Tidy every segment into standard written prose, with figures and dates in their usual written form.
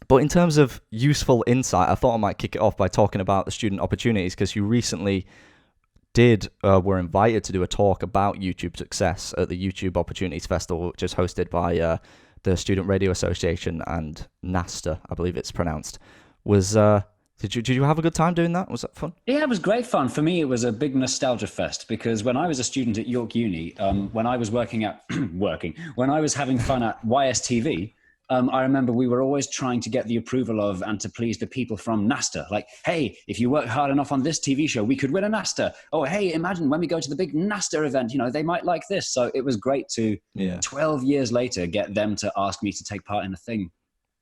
But in terms of useful insight, I thought I might kick it off by talking about the student opportunities, because you recently were invited to do a talk about YouTube success at the YouTube Opportunities Festival, which is hosted by the Student Radio Association and NASTA, I believe it's pronounced. Did you have a good time doing that? Was that fun? Yeah, it was great fun. For me, it was a big nostalgia fest because when I was a student at York Uni, when I was when I was having fun at YSTV, I remember we were always trying to get the approval of and to please the people from NASTA. Like, hey, if you work hard enough on this TV show, we could win a NASTA. Oh, hey, imagine when we go to the big NASTA event, they might like this. So it was great to, 12 years later, get them to ask me to take part in a thing.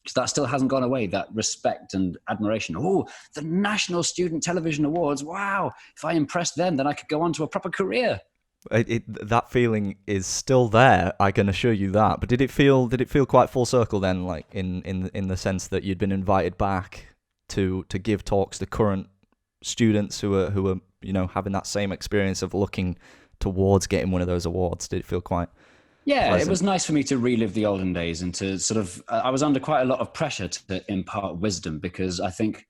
Because that still hasn't gone away, that respect and admiration. Oh, the National Student Television Awards. Wow. If I impressed them, then I could go on to a proper career. That feeling is still there, I can assure you that. But did it feel quite full circle then, like in the sense that you'd been invited back to give talks to current students who are having that same experience of looking towards getting one of those awards? Did it feel quite pleasant? It was nice for me to relive the olden days and to sort of, I was under quite a lot of pressure to impart wisdom because I think,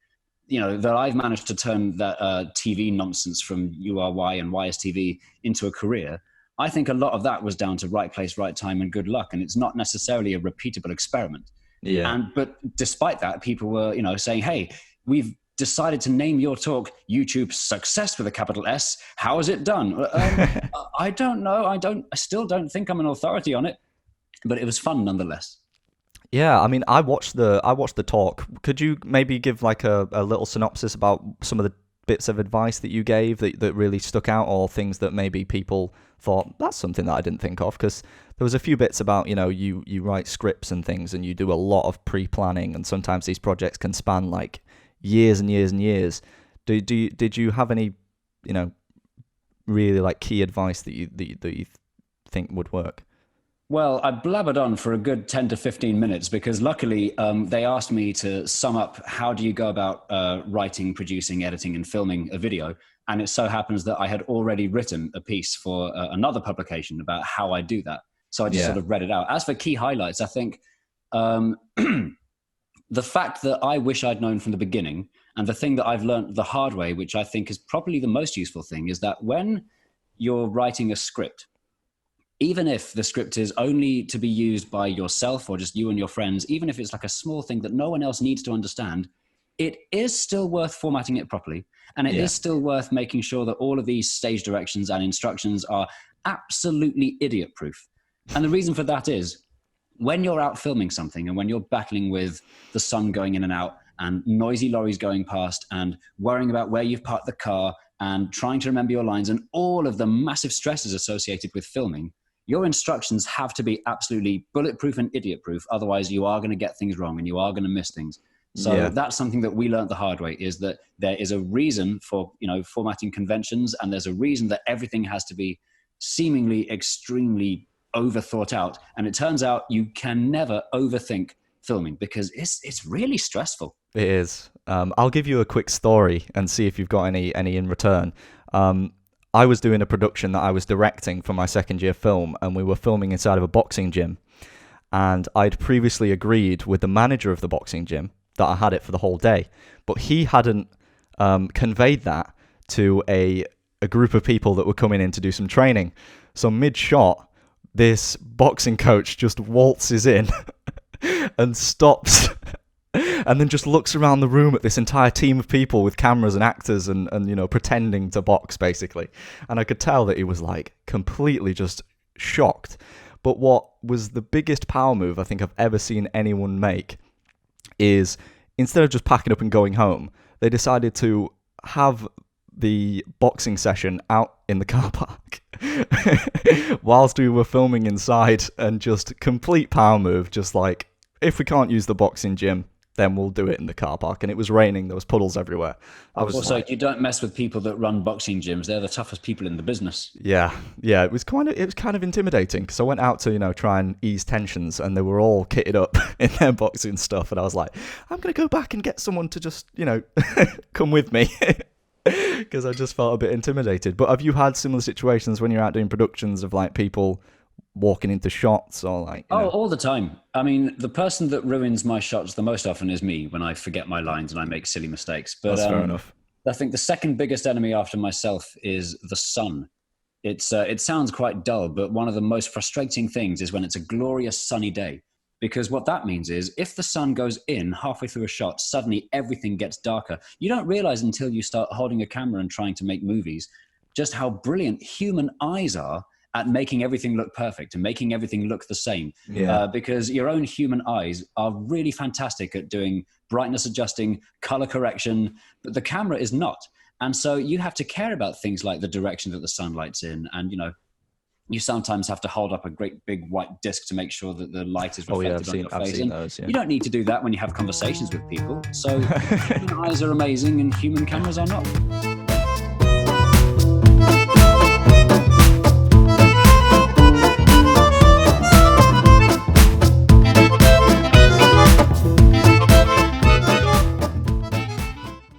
that I've managed to turn that TV nonsense from URY and YSTV into a career. I think a lot of that was down to right place, right time and good luck. And it's not necessarily a repeatable experiment. Yeah. But despite that, people were, saying, hey, we've decided to name your talk YouTube Success with a capital S. How is it done? I don't know. I still don't think I'm an authority on it, but it was fun nonetheless. Yeah, I mean, I watched the talk. Could you maybe give like a little synopsis about some of the bits of advice that you gave that really stuck out, or things that maybe people thought, that's something that I didn't think of? Because there was a few bits about, you write scripts and things and you do a lot of pre-planning, and sometimes these projects can span like years and years and years. Did you have any, really like key advice that you think would work? Well, I blabbered on for a good 10 to 15 minutes because luckily they asked me to sum up how do you go about writing, producing, editing, and filming a video. And it so happens that I had already written a piece for another publication about how I do that. So I just sort of read it out. As for key highlights, I think the fact that I wish I'd known from the beginning, and the thing that I've learned the hard way, which I think is probably the most useful thing, is that when you're writing a script, even if the script is only to be used by yourself or just you and your friends, even if it's like a small thing that no one else needs to understand, it is still worth formatting it properly. And it is still worth making sure that all of these stage directions and instructions are absolutely idiot-proof. And the reason for that is when you're out filming something and when you're battling with the sun going in and out and noisy lorries going past and worrying about where you've parked the car and trying to remember your lines and all of the massive stresses associated with filming, your instructions have to be absolutely bulletproof and idiot-proof. Otherwise, you are going to get things wrong and you are going to miss things. So that's something that we learned the hard way, is that there is a reason for, formatting conventions, and there's a reason that everything has to be seemingly extremely over thought out. And it turns out you can never overthink filming because it's really stressful. It is. I'll give you a quick story and see if you've got any in return. I was doing a production that I was directing for my second year film, and we were filming inside of a boxing gym. And I'd previously agreed with the manager of the boxing gym that I had it for the whole day, but he hadn't conveyed that to a group of people that were coming in to do some training. So mid-shot, this boxing coach just waltzes in and stops and then just looks around the room at this entire team of people with cameras and actors and pretending to box, basically. And I could tell that he was like completely just shocked. But what was the biggest power move I think I've ever seen anyone make is, instead of just packing up and going home, they decided to have the boxing session out in the car park whilst we were filming inside, and just complete power move, just like, if we can't use the boxing gym, then we'll do it in the car park. And it was raining, there was puddles everywhere. Also, you don't mess with people that run boxing gyms. They're the toughest people in the business. Yeah, it was kind of intimidating, because I went out to try and ease tensions, and they were all kitted up in their boxing stuff, and I was like, I'm gonna go back and get someone to just come with me, because I just felt a bit intimidated. But have you had similar situations when you're out doing productions of like people walking into shots or like, you Oh, know. all the time. I mean, the person that ruins my shots the most often is me when I forget my lines and I make silly mistakes. But That's fair enough. I think the second biggest enemy after myself is the sun. It sounds quite dull, but one of the most frustrating things is when it's a glorious sunny day. Because what that means is if the sun goes in halfway through a shot, suddenly everything gets darker. You don't realize until you start holding a camera and trying to make movies just how brilliant human eyes are at making everything look perfect and making everything look the same. Yeah. Because your own human eyes are really fantastic at doing brightness adjusting, color correction, but the camera is not. And so you have to care about things like the direction that the sunlight's in. And, you know, you sometimes have to hold up a great big white disc to make sure that the light is Oh yeah, reflected on your I've face. seen And those. Yeah. you don't need to do that when you have conversations with people. So human eyes are amazing and human cameras are not.